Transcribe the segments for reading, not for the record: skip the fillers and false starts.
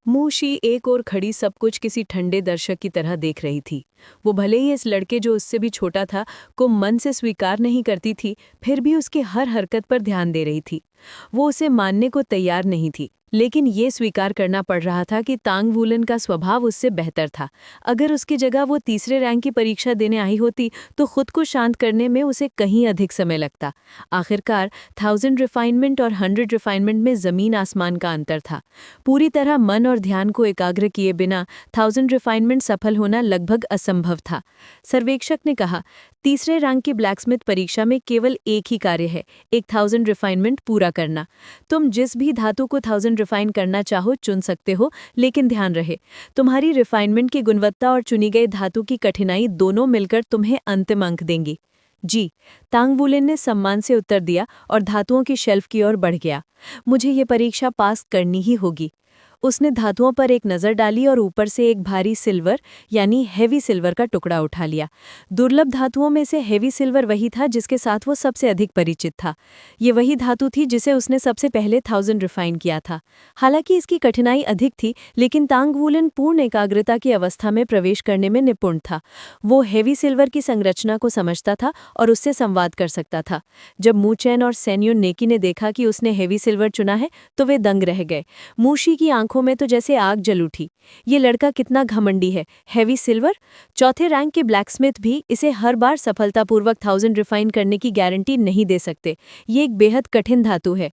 Mushi एक ओर खड़ी सब कुछ किसी ठंडे दर्शक की तरह देख रही थी। वो भले ही इस लड़के जो उससे भी छोटा था को मन से स्वीकार नहीं करती थी, फिर भी उसकी हर हरकत पर ध्यान दे रही थी। वो उसे मानने को तैयार नहीं थी, लेकिन ये स्वीकार करना पड़ रहा था कि तांग वूलन का स्वभाव उससे बेहतर था। अगर उसकी जगह वो तीसरे रैंक की परीक्षा देने आई होती तो खुद को शांत करने में उसे कहीं अधिक समय लगता। आखिरकार 1000 रिफाइनमेंट और 100 रिफाइनमेंट में ज़मीन आसमान का अंतर था। पूरी तरह मन और ध्यान को एकाग्र किए बिना 1000 रिफाइनमेंट सफल होना लगभग असंभव था। सर्वेक्षक ने कहा, तीसरे रैंक की ब्लैकस्मिथ परीक्षा में केवल एक ही कार्य है, एक 1000 रिफाइनमेंट पूरा करना। तुम जिस भी धातु को 1000 रिफाइन करना चाहो चुन सकते हो, लेकिन ध्यान रहे तुम्हारी रिफाइनमेंट की गुणवत्ता और चुनी गई धातु की कठिनाई दोनों मिलकर तुम्हें अंतिम अंक देंगी। जी, तांग वूलेन ने सम्मान से उत्तर दिया और धातुओं की शेल्फ की ओर बढ़ गया। मुझे ये परीक्षा पास करनी ही होगी। उसने धातुओं पर एक नज़र डाली और ऊपर से एक भारी सिल्वर यानी हेवी सिल्वर का टुकड़ा उठा लिया। दुर्लभ धातुओं में से हेवी सिल्वर वही था जिसके साथ वो सबसे अधिक परिचित था। ये वही धातु थी जिसे उसने सबसे पहले 1000 रिफाइन किया था। हालांकि इसकी कठिनाई अधिक थी, लेकिन तांग वूलन पूर्ण एकाग्रता की अवस्था में प्रवेश करने में निपुण था। वो हेवी सिल्वर की संरचना को समझता था और उससे संवाद कर सकता था। जब मू चेन और सेन्योन नेकी ने देखा कि उसने हेवी सिल्वर चुना है तो वे दंग रह गए। मूशी की आंखों में तो जैसे आग जल उठी। ये लड़का कितना घमंडी है। हेवी सिल्वर, चौथे रैंक के ब्लैकस्मिथ भी इसे हर बार सफलतापूर्वक 1000 रिफाइन करने की गारंटी नहीं दे सकते। ये एक बेहद कठिन धातु है।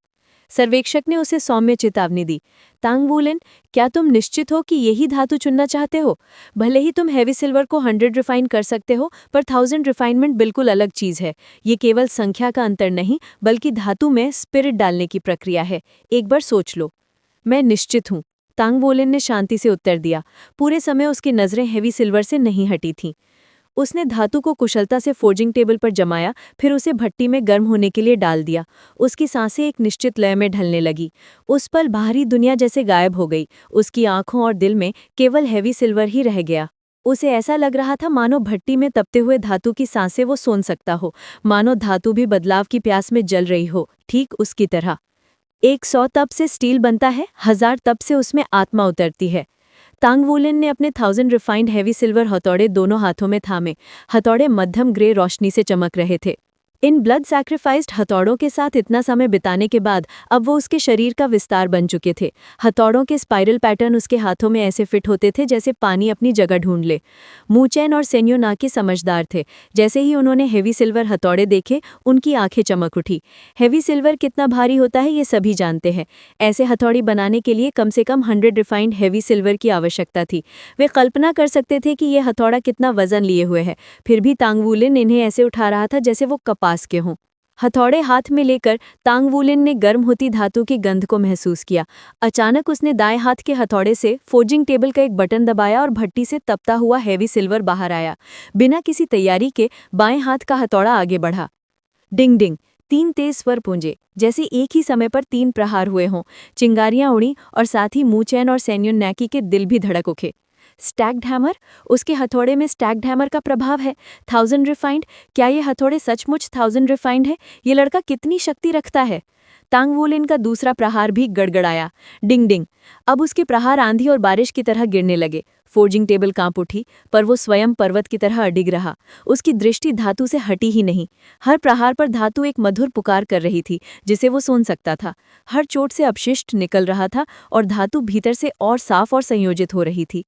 सर्वेक्षक ने उसे सौम्य चेतावनी दी। तांग वूलेन, क्या तुम निश्चित हो कि यही धातु चुनना चाहते हो? भले ही तुम हेवी सिल्वर को 100 रिफाइन कर सकते हो, पर 1000 रिफाइनमेंट बिल्कुल अलग चीज है। ये केवल संख्या का अंतर नहीं, बल्कि धातु में स्पिरिट डालने की प्रक्रिया है। एक बार सोच लो। मैं निश्चित हूँ, तांग वोलिन ने शांति से उत्तर दिया। पूरे समय उसकी नज़रें हेवी सिल्वर से नहीं हटी थीं। उसने धातु को कुशलता से फोर्जिंग टेबल पर जमाया, फिर उसे भट्टी में गर्म होने के लिए डाल दिया। उसकी सांसें एक निश्चित लय में ढलने लगी। उस पल बाहरी दुनिया जैसे गायब हो गई। उसकी आंखों और दिल में केवल हेवी सिल्वर ही रह गया। उसे ऐसा लग रहा था मानो भट्टी में तपते हुए धातु की सांसें वो सूंघ सकता हो, मानो धातु भी बदलाव की प्यास में जल रही हो, ठीक उसकी तरह। 100 तप से स्टील बनता है, 1000 तप से उसमें आत्मा उतरती है। तांग वूलेन ने अपने 1000 रिफाइंड हेवी सिल्वर हथौड़े दोनों हाथों में थामे। हथौड़े मध्यम ग्रे रोशनी से चमक रहे थे। इन ब्लड सैक्रिफाइस्ड हथौड़ों के साथ इतना समय बिताने के बाद अब वो उसके शरीर का विस्तार बन चुके थे। हथौड़ों के स्पाइरल पैटर्न उसके हाथों में ऐसे फिट होते थे जैसे पानी अपनी जगह ढूंढ ले। मू चेन और सेन्यो नाके समझदार थे। जैसे ही उन्होंने हेवी सिल्वर हथौड़े देखे, उनकी आंखें चमक उठी। हेवी सिल्वर कितना भारी होता है ये सभी जानते हैं। ऐसे हथौड़ी बनाने के लिए कम से कम 100 रिफाइंड हेवी सिल्वर की आवश्यकता थी। वे कल्पना कर सकते थे कि यह हथौड़ा कितना वजन लिए हुए है, फिर भी तांग वूलेन इन्हें ऐसे उठा रहा था जैसे वो कपास के हों। हथौड़े हाथ में लेकर तांग वूलेन ने गर्म होती धातु की गंध को महसूस किया। अचानक उसने दाएं हाथ के हथौड़े से फोर्जिंग टेबल का एक बटन दबाया और भट्टी से तपता हुआ हेवी सिल्वर बाहर आया। बिना किसी तैयारी के बाएं हाथ का हथौड़ा आगे बढ़ा। डिंग डिंग, 3 तेज स्वर पूंजे, जैसे एक ही समय पर 3 प्रहार हुए हों। चिंगारियां उड़ी और साथ ही मू चेन और सेन्योन नैकी के दिल भी धड़क उठे। स्टैक्ड हैमर, उसके हथौड़े में स्टैक्ड हैमर का प्रभाव है। 1000 रिफाइंड, क्या ये हथौड़े सचमुच 1000 रिफाइंड है? ये लड़का कितनी शक्ति रखता है? तांग वूलेन का दूसरा प्रहार भी गड़गड़ाया। डिंग डिंग, अब उसके प्रहार आंधी और बारिश की तरह गिरने लगे। फोर्जिंग टेबल कांप उठी, पर वो स्वयं पर्वत की तरह अडिग रहा। उसकी दृष्टि धातु से हटी ही नहीं। हर प्रहार पर धातु एक मधुर पुकार कर रही थी, जिसे वो सुन सकता था। हर चोट से अपशिष्ट निकल रहा था और धातु भीतर से और साफ और संयोजित हो रही थी।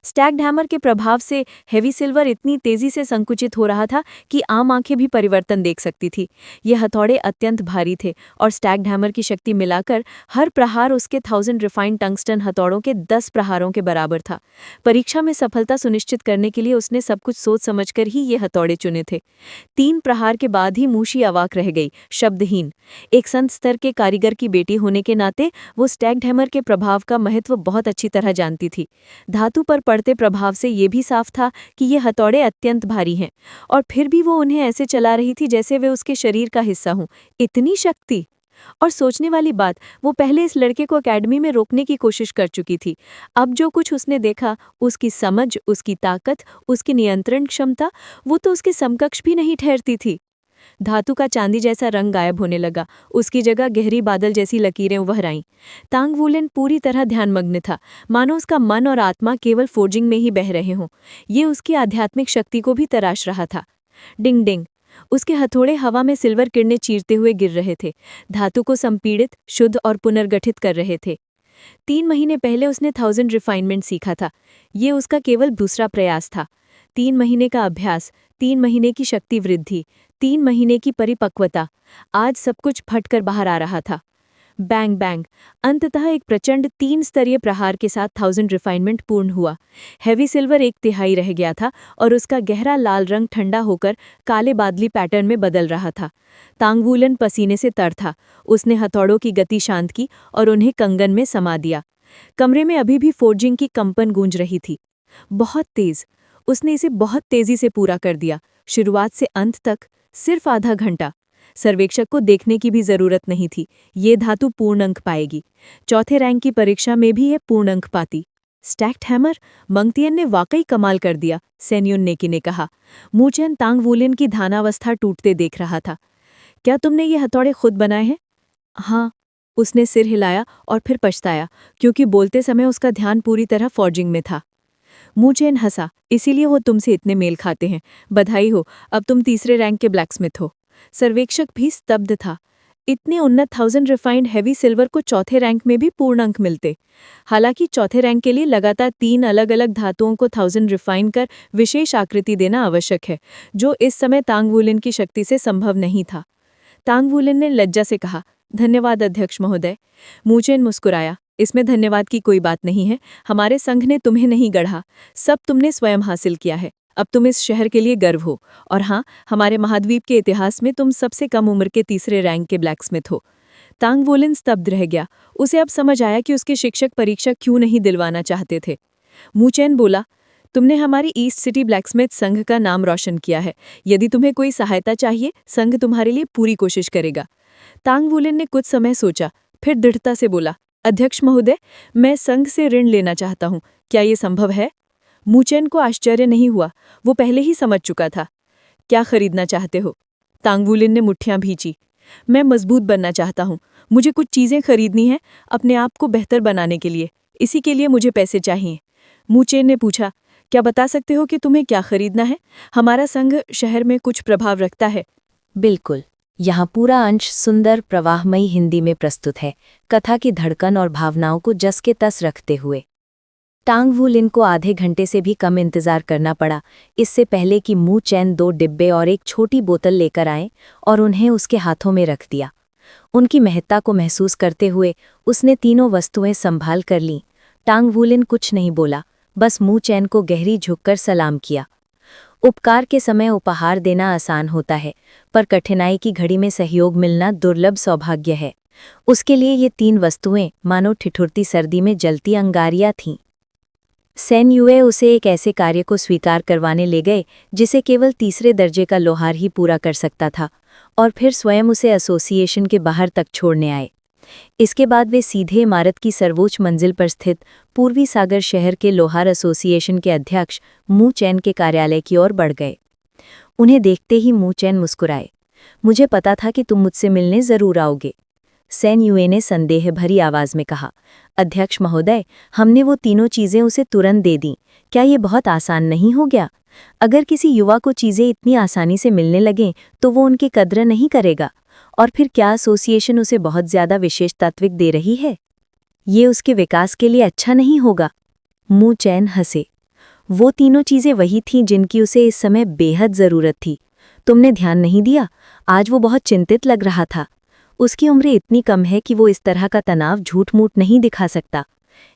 स्टैक्ड हैमर के प्रभाव से हेवी सिल्वर इतनी तेजी से संकुचित हो रहा था कि आम आंखें भी परिवर्तन देख सकती थी। ये हथौड़े अत्यंत भारी थे और स्टैक्ड हैमर की शक्ति मिलाकर हर प्रहार उसके 1000 रिफाइंड टंगस्टन हथौड़ों के 10 प्रहारों के बराबर था। परीक्षा में सफलता सुनिश्चित करने के लिए उसने सब कुछ सोच समझकर ही ये हथौड़े चुने थे। 3 प्रहार के बाद ही मूशी अवाक रह गई, शब्दहीन। एक संत स्तर के कारीगर की बेटी होने के नाते वो स्टैक्ड हैमर के प्रभाव का महत्व बहुत अच्छी तरह जानती थी। धातु पर पड़ते प्रभाव से ये भी साफ था कि ये हथौड़े अत्यंत भारी हैं, और फिर भी वो उन्हें ऐसे चला रही थी जैसे वे उसके शरीर का हिस्सा हों। इतनी शक्ति! और सोचने वाली बात, वो पहले इस लड़के को एकेडमी में रोकने की कोशिश कर चुकी थी। अब जो कुछ उसने देखा, उसकी समझ, उसकी ताकत, उसकी नियंत्रण क्षमता, वो तो उसके समकक्ष भी नहीं ठहरती थी। धातु का चांदी जैसा रंग गायब होने लगा, उसकी जगह गहरी बादल जैसी लकीरें उभर आईं। तांग वूलेन पूरी तरह ध्यानमग्न था, मानो उसका मन और आत्मा केवल फोर्जिंग में ही बह रहे हों। ये उसकी आध्यात्मिक शक्ति को भी तराश रहा था। डिंग डिंग, उसके हथौड़े हवा में सिल्वर किरणें चीरते हुए गिर रहे थे, धातु को संपीड़ित, शुद्ध और पुनर्गठित कर रहे थे। 3 महीने पहले उसने 1000 रिफाइनमेंट सीखा था। ये उसका केवल दूसरा प्रयास था। 3 महीने का अभ्यास, 3 महीने की शक्ति वृद्धि, 3 महीने की परिपक्वता। आज सब कुछ फटकर बाहर आ रहा था। बैंग बैंग, अंततः एक प्रचंड 3 स्तरीय प्रहार के साथ 1000 रिफाइनमेंट पूर्ण हुआ। हैवी सिल्वर 1/3 रह गया था और उसका गहरा लाल रंग ठंडा होकर काले बादली पैटर्न में बदल रहा था। तांग वूलेन पसीने से तर था। उसने हथौड़ों की गति शांत की और उन्हें कंगन में समा दिया। कमरे में अभी भी फोर्जिंग की कंपन गूंज रही थी। बहुत तेज। उसने इसे बहुत तेजी से पूरा कर दिया, शुरुआत से अंत तक, सिर्फ आधा घंटा। सर्वेक्षक को देखने की भी जरूरत नहीं थी। ये धातु पूर्ण अंक पाएगी। चौथे रैंक की परीक्षा में भी ये पूर्ण अंक पाती। स्टैक्ड हैमर, मंगतियन ने वाकई कमाल कर दिया, सेन्युन नेकी ने कहा। मूचेन तांग वूलेन की ध्यानावस्था टूटते देख रहा था। क्या तुमने ये हथौड़े खुद बनाए हैं? हाँ। उसने सिर हिलाया और फिर पछताया, क्योंकि बोलते समय उसका ध्यान पूरी तरह फॉर्जिंग में था। मूचेन हंसा, इसीलिए वो तुमसे इतने मेल खाते हैं। बधाई हो, अब तुम तीसरे रैंक के ब्लैकस्मिथ हो। सर्वेक्षक भी स्तब्ध था। इतने उन्नत 1000 रिफाइंड हैवी सिल्वर को चौथे रैंक में भी पूर्ण अंक मिलते। हालांकि चौथे रैंक के लिए लगातार 3 अलग अलग धातुओं को 1000 रिफाइन कर विशेष आकृति देना आवश्यक है, जो इस समय तांग वूलेन की शक्ति से संभव नहीं था। तांग वूलेन ने लज्जा से कहा, धन्यवाद अध्यक्ष महोदय। मूचेन मुस्कुराया, इसमें धन्यवाद की कोई बात नहीं है। हमारे संघ ने तुम्हें नहीं गढ़ा, सब तुमने स्वयं हासिल किया है। अब तुम इस शहर के लिए गर्व हो। और हाँ, हमारे महाद्वीप के इतिहास में तुम सबसे कम उम्र के तीसरे रैंक के ब्लैकस्मिथ हो। तांग वूलेन स्तब्ध रह गया। उसे अब समझ आया कि उसके शिक्षक परीक्षा क्यों नहीं दिलवाना चाहते थे। मूचेन बोला, तुमने हमारी ईस्ट सिटी ब्लैकस्मिथ संघ का नाम रोशन किया है। यदि तुम्हें कोई सहायता चाहिए, संघ तुम्हारे लिए पूरी कोशिश करेगा। तांग वूलेन ने कुछ समय सोचा, फिर दृढ़ता से बोला, अध्यक्ष महोदय, मैं संघ से ऋण लेना चाहता हूँ। क्या ये संभव है? मूचेन को आश्चर्य नहीं हुआ, वो पहले ही समझ चुका था। क्या खरीदना चाहते हो? तांग वूलेन ने मुट्ठियां भींची। मैं मजबूत बनना चाहता हूँ। मुझे कुछ चीजें खरीदनी हैं अपने आप को बेहतर बनाने के लिए। इसी के लिए मुझे पैसे चाहिए। मूचेन ने पूछा, क्या बता सकते हो कि तुम्हें क्या खरीदना है? हमारा संघ शहर में कुछ प्रभाव रखता है। बिल्कुल। यहाँ पूरा अंश सुंदर प्रवाहमयी हिंदी में प्रस्तुत है, कथा की धड़कन और भावनाओं को जस के तस रखते हुए। तांग वूलेन को आधे घंटे से भी कम इंतजार करना पड़ा, इससे पहले कि मूचेन 2 डिब्बे और एक छोटी बोतल लेकर आए और उन्हें उसके हाथों में रख दिया। उनकी महत्ता को महसूस करते हुए उसने तीनों वस्तुएं संभाल कर लीं। तांग वूलेन कुछ नहीं बोला, बस मूचेन को गहरी झुककर सलाम किया। उपकार के समय उपहार देना आसान होता है, पर कठिनाई की घड़ी में सहयोग मिलना दुर्लभ सौभाग्य है। उसके लिए ये 3 वस्तुएं मानो ठिठुरती सर्दी में जलती अंगारियां थीं। सेन युए उसे एक ऐसे कार्य को स्वीकार करवाने ले गए जिसे केवल तीसरे दर्जे का लोहार ही पूरा कर सकता था, और फिर स्वयं उसे एसोसिएशन के बाहर तक छोड़ने आए। इसके बाद वे सीधे इमारत की सर्वोच्च मंजिल पर स्थित पूर्वी सागर शहर के लोहार एसोसिएशन के अध्यक्ष मूचेन के कार्यालय की ओर बढ़ गए। उन्हें देखते ही मूचेन मुस्कुराए। मुझे पता था कि तुम मुझसे मिलने जरूर आओगे, सेन युए ने संदेह भरी आवाज में कहा। अध्यक्ष महोदय, हमने वो तीनों चीजें उसे तुरंत दे दी। क्या ये बहुत आसान नहीं हो गया? अगर किसी युवा को चीजें इतनी आसानी से मिलने लगें तो वो उनकी कद्र नहीं करेगा। और फिर क्या एसोसिएशन उसे बहुत ज्यादा विशेष तात्विक दे रही है? ये उसके विकास के लिए अच्छा नहीं होगा। मूचेन हंसे। वो तीनों चीजें वही थीं जिनकी उसे इस समय बेहद जरूरत थी। तुमने ध्यान नहीं दिया, आज वो बहुत चिंतित लग रहा था। उसकी उम्र इतनी कम है कि वो इस तरह का तनाव झूठ-मूठ नहीं दिखा सकता।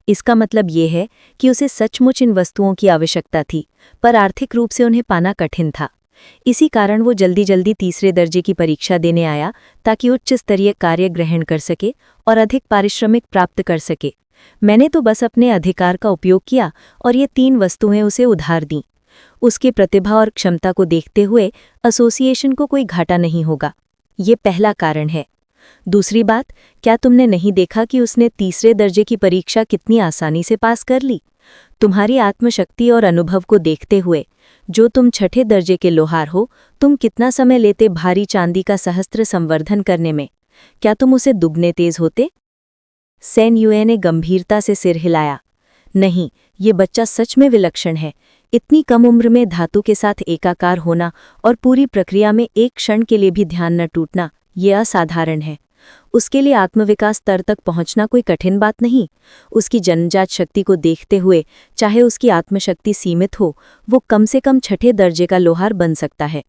इसका मतलब ये है कि उसे सचमुच इन वस्तुओं की आवश्यकता थी, पर आर्थिक रूप से उन्हें पाना कठिन था। इसी कारण वो जल्दी-जल्दी तीसरे दर्जे की परीक्षा देने आया, ताकि उच्च स्तरीय कार्य ग्रहण कर सके और अधिक पारिश्रमिक प्राप्त कर सके। मैंने तो बस अपने अधिकार का उपयोग किया और ये 3 वस्तुएं उसे उधार दीं। उसकी प्रतिभा और क्षमता को देखते हुए एसोसिएशन को कोई घाटा नहीं होगा। ये पहला कारण है। दूसरी बात, क्या तुमने नहीं देखा कि उसने तीसरे दर्जे की परीक्षा कितनी आसानी से पास कर ली? तुम्हारी आत्मशक्ति और अनुभव को देखते हुए, जो तुम छठे दर्जे के लोहार हो, तुम कितना समय लेते भारी चांदी का सहस्त्र संवर्धन करने में? क्या तुम उसे दुगने तेज होते? सेन युए ने गंभीरता से सिर हिलाया। नहीं, ये बच्चा सच में विलक्षण है। इतनी कम उम्र में धातु के साथ एकाकार होना और पूरी प्रक्रिया में एक क्षण के लिए भी ध्यान न टूटना, ये असाधारण है। उसके लिए आत्मविकास स्तर तक पहुंचना कोई कठिन बात नहीं। उसकी जन्मजात शक्ति को देखते हुए, चाहे उसकी आत्मशक्ति सीमित हो, वो कम से कम छठे दर्जे का लोहार बन सकता है।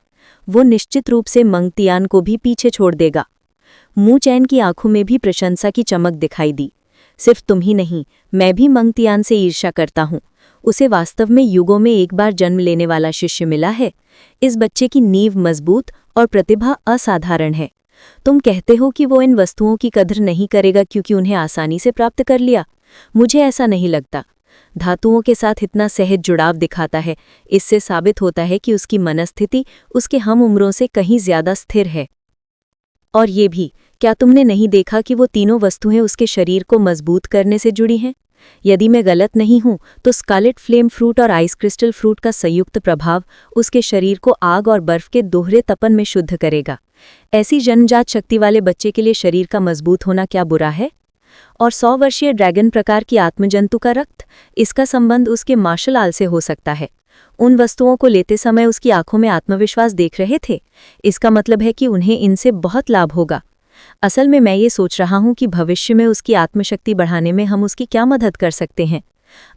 वो निश्चित रूप से मंगतियान को भी पीछे छोड़ देगा। मू चैन की आंखों में भी प्रशंसा की चमक दिखाई दी। सिर्फ तुम ही नहीं, मैं भी मंगतियान से ईर्ष्या करता हूँ। उसे वास्तव में युगों में एक बार जन्म लेने वाला शिष्य मिला है। इस बच्चे की नींव मजबूत और प्रतिभा असाधारण है। तुम कहते हो कि वो इन वस्तुओं की कदर नहीं करेगा क्योंकि उन्हें आसानी से प्राप्त कर लिया। मुझे ऐसा नहीं लगता। धातुओं के साथ इतना सहज जुड़ाव दिखाता है, इससे साबित होता है कि उसकी मनस्थिति उसके हम उम्रों से कहीं ज्यादा स्थिर है। और ये भी, क्या तुमने नहीं देखा कि वो तीनों वस्तुएं उसके शरीर को मजबूत करने से जुड़ी हैं? यदि मैं गलत नहीं हूं तो स्कारलेट फ्लेम फ्रूट और आइस क्रिस्टल फ्रूट का संयुक्त प्रभाव उसके शरीर को आग और बर्फ के दोहरे तपन में शुद्ध करेगा। ऐसी जन्मजात शक्ति वाले बच्चे के लिए शरीर का मजबूत होना क्या बुरा है? और 100 वर्षीय ड्रैगन प्रकार की आत्मजंतु का रक्त, इसका संबंध उसके मार्शल आर्ट से हो सकता है। उन वस्तुओं को लेते समय उसकी आंखों में आत्मविश्वास देख रहे थे। इसका मतलब है कि उन्हें इनसे बहुत लाभ होगा। असल में मैं ये सोच रहा हूं कि भविष्य में उसकी आत्मशक्ति बढ़ाने में हम उसकी क्या मदद कर सकते हैं।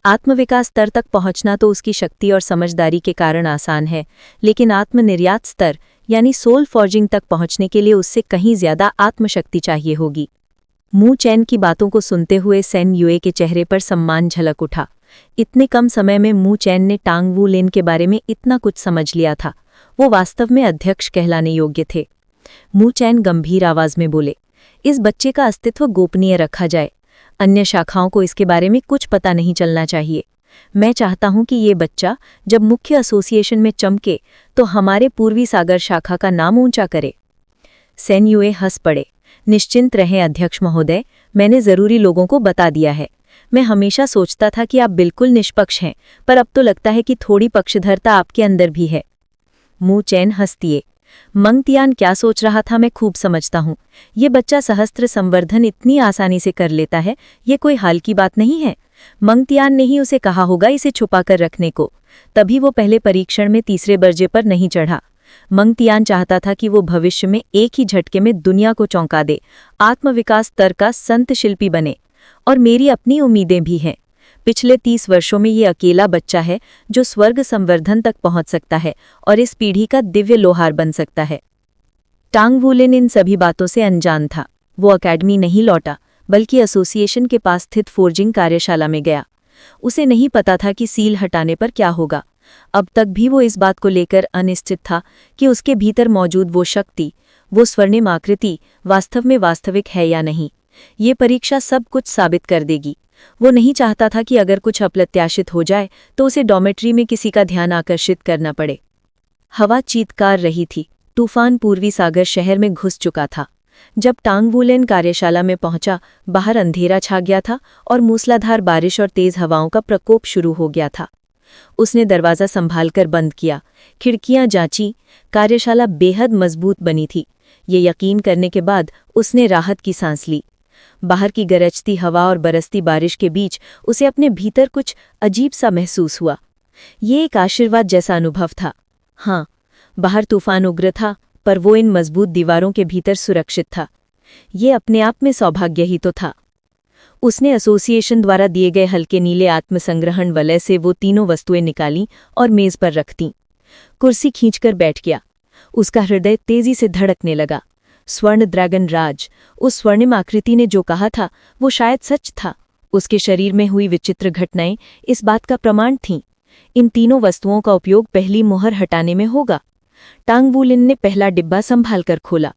आत्मविकास स्तर तक पहुंचना तो उसकी शक्ति और समझदारी के कारण आसान है, लेकिन आत्मनिर्यात स्तर यानी सोल फॉर्जिंग तक पहुंचने के लिए उससे कहीं ज्यादा आत्मशक्ति चाहिए होगी। मू चैन की बातों को सुनते हुए सेन युए के चेहरे पर सम्मान झलक उठा। इतने कम समय में मू चैन ने टांग वू लिन के बारे में इतना कुछ समझ लिया था। वो वास्तव में अध्यक्ष कहलाने योग्य थे। मू चैन गंभीर आवाज में बोले, इस बच्चे का अस्तित्व गोपनीय रखा जाए। अन्य शाखाओं को इसके बारे में कुछ पता नहीं चलना चाहिए। मैं चाहता हूं कि ये बच्चा जब मुख्य एसोसिएशन में चमके तो हमारे पूर्वी सागर शाखा का नाम ऊंचा करे। सेन युए हंस पड़े। निश्चिंत रहें अध्यक्ष महोदय, मैंने जरूरी लोगों को बता दिया है। मैं हमेशा सोचता था कि आप बिल्कुल निष्पक्ष हैं, पर अब तो लगता है कि थोड़ी पक्षधरता आपके अंदर भी है। मू चैन हंस दिए। मंगतियान क्या सोच रहा था मैं खूब समझता हूँ। ये बच्चा सहस्त्र संवर्धन इतनी आसानी से कर लेता है, ये कोई हाल की बात नहीं है। मंगतियान ने ही उसे कहा होगा इसे छुपाकर रखने को, तभी वो पहले परीक्षण में तीसरे दर्जे पर नहीं चढ़ा। मंगतियान चाहता था कि वो भविष्य में एक ही झटके में दुनिया को चौंका दे, आत्मविकास स्तर का संत शिल्पी बने। और मेरी अपनी उम्मीदें भी हैं। पिछले 30 वर्षों में ये अकेला बच्चा है जो स्वर्ग संवर्धन तक पहुंच सकता है और इस पीढ़ी का दिव्य लोहार बन सकता है। टांग वू लिन इन सभी बातों से अनजान था। वो अकेडमी नहीं लौटा, बल्कि एसोसिएशन के पास स्थित फोर्जिंग कार्यशाला में गया। उसे नहीं पता था कि सील हटाने पर क्या होगा। अब तक भी वो इस बात को लेकर अनिश्चित था कि उसके भीतर मौजूद वो शक्ति, वो स्वर्णिम आकृति वास्तव में वास्तविक है या नहीं। ये परीक्षा सब कुछ साबित कर देगी। वो नहीं चाहता था कि अगर कुछ अप्रत्याशित हो जाए तो उसे डॉमेट्री में किसी का ध्यान आकर्षित करना पड़े। हवा चीतकार रही थी। तूफान पूर्वी सागर शहर में घुस चुका था। जब टांग वू लिन कार्यशाला में पहुंचा, बाहर अंधेरा छा गया था और मूसलाधार बारिश और तेज हवाओं का प्रकोप शुरू हो गया था। उसने दरवाज़ा संभालकर बंद किया, खिड़कियां जांची। कार्यशाला बेहद मजबूत बनी थी। ये यकीन करने के बाद उसने राहत की सांस ली। बाहर की गरजती हवा और बरसती बारिश के बीच उसे अपने भीतर कुछ अजीब सा महसूस हुआ। ये एक आशीर्वाद जैसा अनुभव था। हाँ, बाहर तूफान उग्र था, पर वो इन मजबूत दीवारों के भीतर सुरक्षित था। ये अपने आप में सौभाग्य ही तो था। उसने एसोसिएशन द्वारा दिए गए हल्के नीले आत्मसंग्रहण वलय से वो तीनों वस्तुएं निकालीं और मेज पर रख दीं। कुर्सी खींचकर बैठ गया। उसका हृदय तेजी से धड़कने लगा। स्वर्ण ड्रैगन राज, उस स्वर्णिम आकृति ने जो कहा था वो शायद सच था। उसके शरीर में हुई विचित्र घटनाएं इस बात का प्रमाण थीं। इन तीनों वस्तुओं का उपयोग पहली मोहर हटाने में होगा। टांग वू लिन ने पहला डिब्बा संभालकर खोला।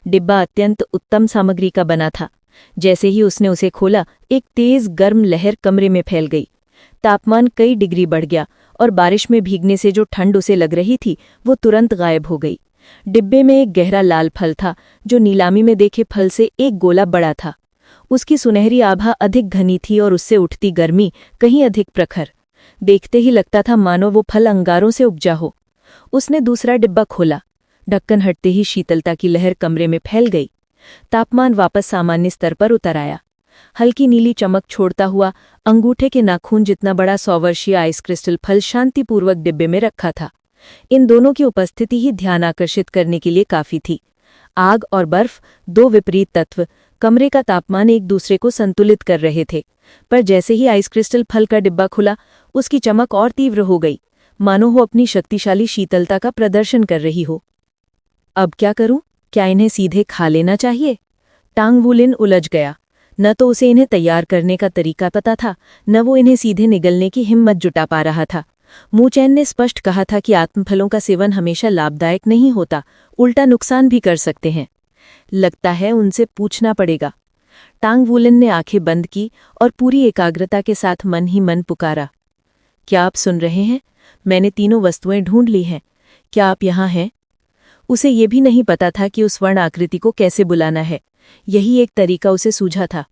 डिब्बा अत्यंत उत्तम सामग्री का बना था। जैसे ही उसने उसे खोला, एक तेज गर्म लहर कमरे में फैल गई। तापमान कई डिग्री बढ़ गया और बारिश में भीगने से जो ठंड उसे लग रही थी वो तुरंत गायब हो गई। डिब्बे में एक गहरा लाल फल था जो नीलामी में देखे फल से एक गोला बड़ा था। उसकी सुनहरी आभा अधिक घनी थी और उससे उठती गर्मी कहीं अधिक प्रखर। देखते ही लगता था मानो वो फल अंगारों से उपजा हो। उसने दूसरा डिब्बा खोला। ढक्कन हटते ही शीतलता की लहर कमरे में फैल गई। तापमान वापस सामान्य स्तर पर उतर आया। हल्की नीली चमक छोड़ता हुआ अंगूठे के नाखून जितना बड़ा 100 वर्षीय आइस क्रिस्टल फल शांतिपूर्वक डिब्बे में रखा था। इन दोनों की उपस्थिति ही ध्यान आकर्षित करने के लिए काफी थी। आग और बर्फ, दो विपरीत तत्व, कमरे का तापमान एक दूसरे को संतुलित कर रहे थे। पर जैसे ही आइस क्रिस्टल फल का डिब्बा खुला, उसकी चमक और तीव्र हो गई, मानो वो अपनी शक्तिशाली शीतलता का प्रदर्शन कर रही हो। अब क्या करूं? क्या इन्हें सीधे खा लेना चाहिए? टांग वुलिन उलझ गया। न तो उसे इन्हें तैयार करने का तरीका पता था, न वो इन्हें सीधे निगलने की हिम्मत जुटा पा रहा था। मूचैन ने स्पष्ट कहा था कि आत्मफलों का सेवन हमेशा लाभदायक नहीं होता, उल्टा नुकसान भी कर सकते हैं। लगता है उनसे पूछना पड़ेगा। टांग वुलिन ने आंखें बंद की और पूरी एकाग्रता के साथ मन ही मन पुकारा, क्या आप सुन रहे हैं? मैंने तीनों वस्तुएं ढूंढ ली हैं। क्या आप यहाँ हैं? उसे ये भी नहीं पता था कि उस वर्ण आकृति को कैसे बुलाना है। यही एक तरीका उसे सूझा था।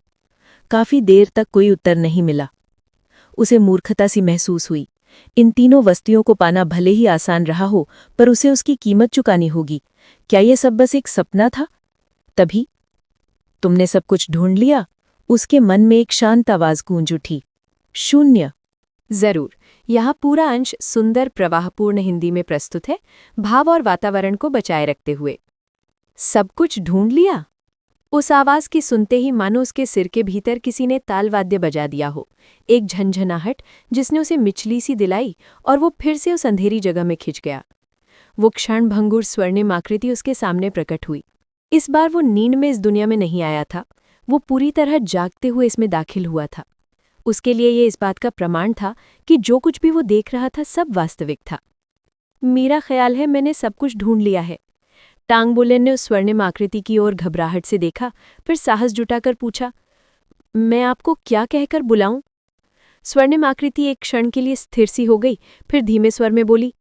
काफी देर तक कोई उत्तर नहीं मिला। उसे मूर्खता सी महसूस हुई। इन तीनों वस्तुओं को पाना भले ही आसान रहा हो, पर उसे उसकी कीमत चुकानी होगी। क्या ये सब बस एक सपना था? तभी, तुमने सब कुछ ढूंढ लिया? उसके मन में एक शांत आवाज गूंज उठी। शून्य। जरूर। यहाँ पूरा अंश सुंदर प्रवाहपूर्ण हिंदी में प्रस्तुत है, भाव और वातावरण को बचाए रखते हुए। सब कुछ ढूंढ लिया? उस आवाज की सुनते ही मानो उसके सिर के भीतर किसी ने तालवाद्य बजा दिया हो। एक झंझनाहट जिसने उसे मिचली सी दिलाई और वो फिर से उस अंधेरी जगह में खिंच गया। वो क्षणभंगुर स्वर्णिम आकृति उसके सामने प्रकट हुई। इस बार वो नींद में इस दुनिया में नहीं आया था, वो पूरी तरह जागते हुए इसमें दाखिल हुआ था। उसके लिए ये इस बात का प्रमाण था कि जो कुछ भी वो देख रहा था सब वास्तविक था। मेरा ख्याल है मैंने सब कुछ ढूंढ लिया है। टांग वुलिन ने उस स्वर्णिम आकृति की ओर घबराहट से देखा, फिर साहस जुटाकर पूछा, मैं आपको क्या कहकर बुलाऊं? स्वर्णिम आकृति एक क्षण के लिए स्थिर सी हो गई, फिर धीमे स्वर में बोली,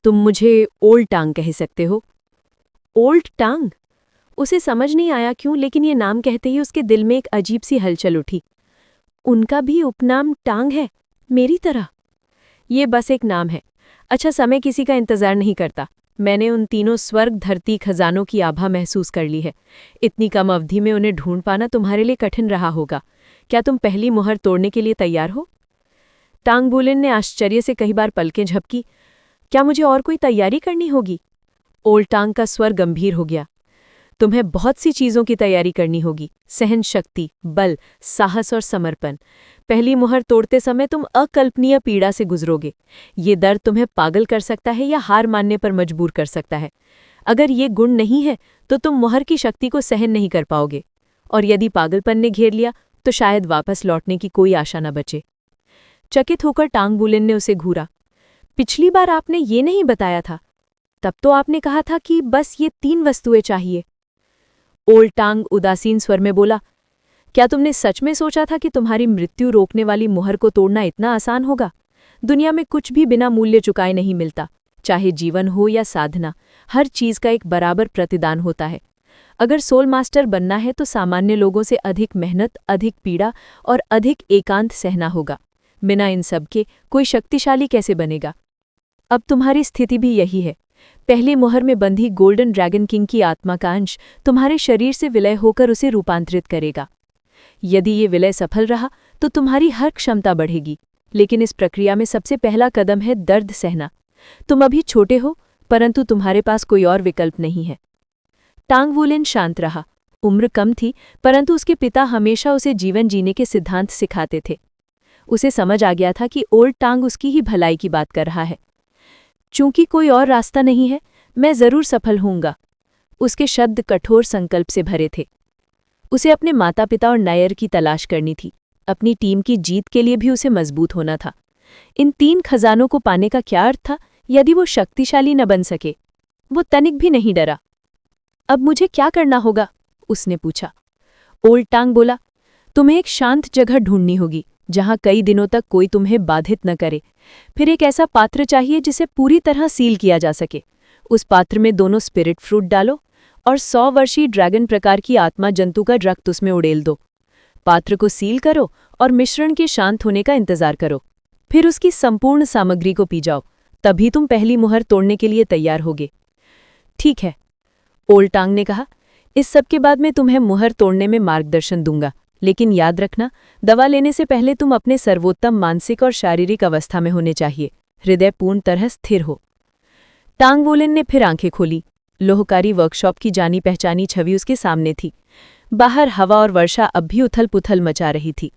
तुम मुझे ओल्ड टांग कह सकते हो। ओल्ड टांग? उसे समझ नहीं आया क्यों, लेकिन ये नाम कहते ही उसके दिल में एक अजीब सी हलचल उठी। उनका भी उपनाम टांग है, मेरी तरह? ये बस एक नाम है। अच्छा, समय किसी का इंतजार नहीं करता। मैंने उन तीनों स्वर्ग धरती खजानों की आभा महसूस कर ली है। इतनी कम अवधि में उन्हें ढूंढ पाना तुम्हारे लिए कठिन रहा होगा। क्या तुम पहली मुहर तोड़ने के लिए तैयार हो? टांग वुलिन ने आश्चर्य से कई बार पलकें झपकी। क्या मुझे और कोई तैयारी करनी होगी? ओल्ड टांग का स्वर गंभीर हो गया। तुम्हें बहुत सी चीजों की तैयारी करनी होगी, सहन शक्ति, बल, साहस और समर्पण। पहली मुहर तोड़ते समय तुम अकल्पनीय पीड़ा से गुजरोगे। ये दर्द तुम्हें पागल कर सकता है या हार मानने पर मजबूर कर सकता है। अगर ये गुण नहीं है तो तुम मुहर की शक्ति को सहन नहीं कर पाओगे, और यदि पागलपन ने घेर लिया तो शायद वापस लौटने की कोई आशा न बचे। चकित होकर टांग वुलिन ने उसे घूरा। पिछली बार आपने ये नहीं बताया था। तब तो आपने कहा था कि बस ये 3 वस्तुएं चाहिए। ओल्ड टांग उदासीन स्वर में बोला, क्या तुमने सच में सोचा था कि तुम्हारी मृत्यु रोकने वाली मुहर को तोड़ना इतना आसान होगा? दुनिया में कुछ भी बिना मूल्य चुकाए नहीं मिलता, चाहे जीवन हो या साधना। हर चीज का एक बराबर प्रतिदान होता है। अगर सोल मास्टर बनना है तो सामान्य लोगों से अधिक मेहनत, अधिक पीड़ा और अधिक एकांत सहना होगा। बिना इन सब के कोई शक्तिशाली कैसे बनेगा? अब तुम्हारी स्थिति भी यही है। पहली मुहर में बंधी गोल्डन ड्रैगन किंग की आत्मा का अंश तुम्हारे शरीर से विलय होकर उसे रूपांतरित करेगा। यदि ये विलय सफल रहा तो तुम्हारी हर क्षमता बढ़ेगी, लेकिन इस प्रक्रिया में सबसे पहला कदम है दर्द सहना। तुम अभी छोटे हो, परंतु तुम्हारे पास कोई और विकल्प नहीं है। टांग वुलिन शांत रहा। उम्र कम थी, परंतु उसके पिता हमेशा उसे जीवन जीने के सिद्धांत सिखाते थे। उसे समझ आ गया था कि ओल्ड टांग उसकी ही भलाई की बात कर रहा है। चूंकि कोई और रास्ता नहीं है, मैं जरूर सफल होऊंगा। उसके शब्द कठोर संकल्प से भरे थे। उसे अपने माता पिता और नायर की तलाश करनी थी। अपनी टीम की जीत के लिए भी उसे मजबूत होना था। इन 3 खजानों को पाने का क्या अर्थ था यदि वो शक्तिशाली न बन सके? वो तनिक भी नहीं डरा। अब मुझे क्या करना होगा? उसने पूछा। ओल्ड टांग बोला, तुम्हें एक शांत जगह ढूंढनी होगी जहां कई दिनों तक कोई तुम्हें बाधित न करे। फिर एक ऐसा पात्र चाहिए जिसे पूरी तरह सील किया जा सके। उस पात्र में दोनों स्पिरिट फ्रूट डालो और 100 वर्षीय ड्रैगन प्रकार की आत्मा जंतु का रक्त उसमें उड़ेल दो। पात्र को सील करो और मिश्रण के शांत होने का इंतजार करो। फिर उसकी संपूर्ण सामग्री को पी जाओ, तभी तुम पहली मुहर तोड़ने के लिए तैयार होगे। ठीक है, ओल्ड टांग ने कहा। इस सब के बाद मैं तुम्हें मुहर तोड़ने में मार्गदर्शन दूंगा, लेकिन याद रखना, दवा लेने से पहले तुम अपने सर्वोत्तम मानसिक और शारीरिक अवस्था में होने चाहिए। हृदय पूर्ण तरह स्थिर हो। टांग वुलेन ने फिर आंखें खोली। लोहकारी वर्कशॉप की जानी पहचानी छवि उसके सामने थी। बाहर हवा और वर्षा अब भी उथल पुथल मचा रही थी।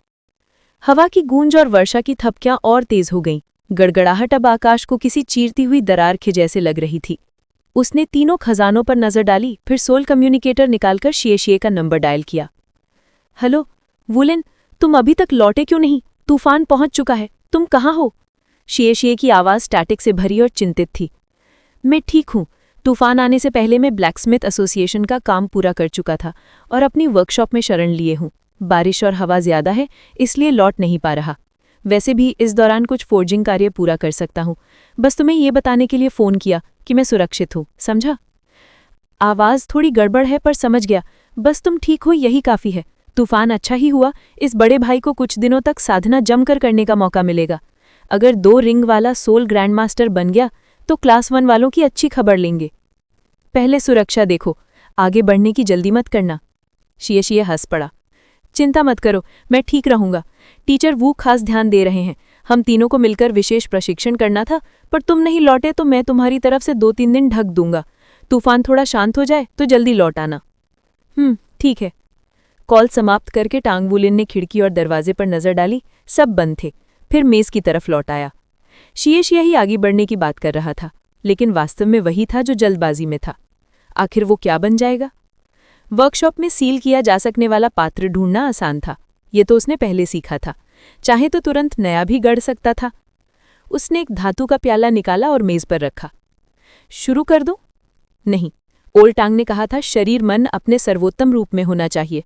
हवा की गूंज और वर्षा की थपकियां और तेज हो गईं। गड़गड़ाहट अब आकाश को किसी चीरती हुई दरार के जैसे लग रही थी। उसने तीनों खजानों पर नजर डाली, फिर सोल कम्युनिकेटर निकालकर शिए का नंबर डायल किया। हेलो वुलेन, तुम अभी तक लौटे क्यों नहीं? तूफान पहुंच चुका है, तुम कहाँ हो? शिए की आवाज़ स्टैटिक से भरी और चिंतित थी। मैं ठीक हूँ। तूफान आने से पहले मैं ब्लैकस्मिथ एसोसिएशन का काम पूरा कर चुका था और अपनी वर्कशॉप में शरण लिए हूँ। बारिश और हवा ज्यादा है, इसलिए लौट नहीं पा रहा। वैसे भी इस दौरान कुछ फोर्जिंग कार्य पूरा कर सकता हूँ। बस तुम्हें ये बताने के लिए फ़ोन किया कि मैं सुरक्षित हूँ, समझा? आवाज़ थोड़ी गड़बड़ है पर समझ गया। बस तुम ठीक हो यही काफ़ी है। तूफान अच्छा ही हुआ, इस बड़े भाई को कुछ दिनों तक साधना जमकर करने का मौका मिलेगा। अगर 2 रिंग वाला सोल ग्रैंड मास्टर बन गया तो क्लास 1 वालों की अच्छी खबर लेंगे। पहले सुरक्षा देखो, आगे बढ़ने की जल्दी मत करना। शिए हंस पड़ा। चिंता मत करो, मैं ठीक रहूंगा। टीचर वो खास ध्यान दे रहे हैं। हम तीनों को मिलकर विशेष प्रशिक्षण करना था, पर तुम नहीं लौटे तो मैं तुम्हारी तरफ से 2-3 दिन ढक दूंगा। तूफान थोड़ा शांत हो जाए तो जल्दी लौट आना। ठीक है। कॉल समाप्त करके टांग वुलेन ने खिड़की और दरवाजे पर नजर डाली। सब बंद थे। फिर मेज की तरफ लौट आया। शिए ही आगे बढ़ने की बात कर रहा था, लेकिन वास्तव में वही था जो जल्दबाजी में था। आखिर वो क्या बन जाएगा? वर्कशॉप में सील किया जा सकने वाला पात्र ढूंढना आसान था। ये तो उसने पहले सीखा था। चाहे तो तुरंत नया भी गढ़ सकता था। उसने एक धातु का प्याला निकाला और मेज पर रखा। शुरू कर दूं? नहीं, ओल्ड टांग ने कहा था, शरीर मन अपने सर्वोत्तम रूप में होना चाहिए।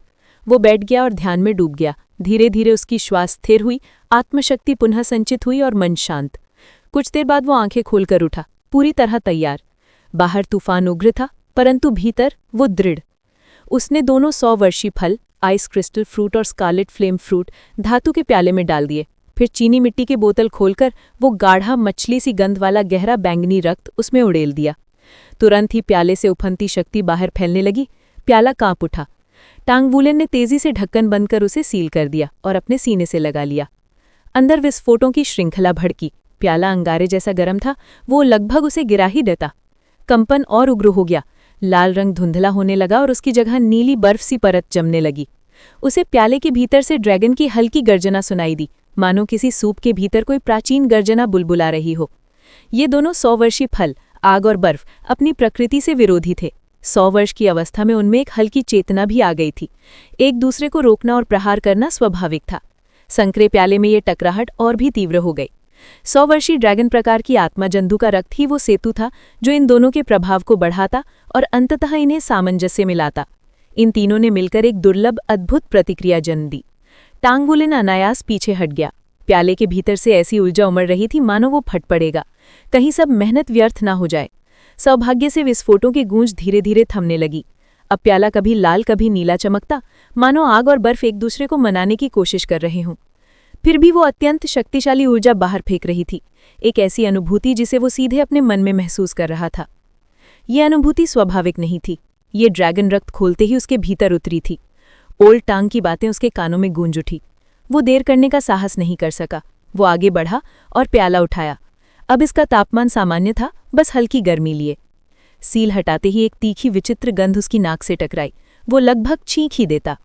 वो बैठ गया और ध्यान में डूब गया। धीरे धीरे उसकी श्वास स्थिर हुई, आत्मशक्ति पुनः संचित हुई और मन शांत। कुछ देर बाद वो आंखें खोलकर उठा, पूरी तरह तैयार। बाहर तूफान उग्र था, परंतु भीतर वो दृढ़। उसने दोनों 100 वर्षीय फल, आइस क्रिस्टल फ्रूट और स्कारलेट फ्लेम फ्रूट, धातु के प्याले में डाल दिए। फिर चीनी मिट्टी की बोतल खोलकर वो गाढ़ा मछली सी गंध वाला गहरा बैंगनी रक्त उसमें उड़ेल दिया। तुरंत ही प्याले से उफनती शक्ति बाहर फैलने लगी। प्याला कांप उठा। टांग वुलेन ने तेजी से ढक्कन बंद कर उसे सील कर दिया और अपने सीने से लगा लिया। अंदर विस्फोटों की श्रृंखला भड़की। प्याला अंगारे जैसा गर्म था, वो लगभग उसे गिरा ही देता। कंपन और उग्र हो गया। लाल रंग धुंधला होने लगा और उसकी जगह नीली बर्फ सी परत जमने लगी। उसे प्याले के भीतर से ड्रैगन की हल्की गर्जना सुनाई दी, मानो किसी सूप के भीतर कोई प्राचीन गर्जना बुलबुला रही हो। ये दोनों 100 वर्षीय फल, आग और बर्फ, अपनी प्रकृति से विरोधी थे। 100 वर्ष की अवस्था में उनमें एक हल्की चेतना भी आ गई थी। एक दूसरे को रोकना और प्रहार करना स्वाभाविक था। संकरे प्याले में ये टकराहट और भी तीव्र हो गई। 100 वर्षीय ड्रैगन प्रकार की आत्मा जंतु का रक्त ही वो सेतु था जो इन दोनों के प्रभाव को बढ़ाता और अंततः इन्हें सामंजस्य में लाता। इन तीनों ने मिलकर एक दुर्लभ अद्भुत प्रतिक्रिया जन्म दी। टांग वुलेन अनायास पीछे हट गया। प्याले के भीतर से ऐसी ऊर्जा उमड़ रही थी मानो वो फट पड़ेगा, कहीं सब मेहनत व्यर्थ ना हो जाए। सौभाग्य से विस्फोटों की गूंज धीरे धीरे थमने लगी। अब प्याला कभी लाल कभी नीला चमकता, मानो आग और बर्फ एक दूसरे को मनाने की कोशिश कर रहे हों। फिर भी वो अत्यंत शक्तिशाली ऊर्जा बाहर फेंक रही थी, एक ऐसी अनुभूति जिसे वो सीधे अपने मन में महसूस कर रहा था। ये अनुभूति स्वाभाविक नहीं थी, ये ड्रैगन रक्त खोलते ही उसके भीतर उतरी थी। ओल्ड टांग की बातें उसके कानों में गूंज उठी। वो देर करने का साहस नहीं कर सका। वो आगे बढ़ा और प्याला उठाया। अब इसका तापमान सामान्य था, बस हल्की गर्मी लिए। सील हटाते ही एक तीखी विचित्र गंध उसकी नाक से टकराई। वो लगभग छींक ही देता।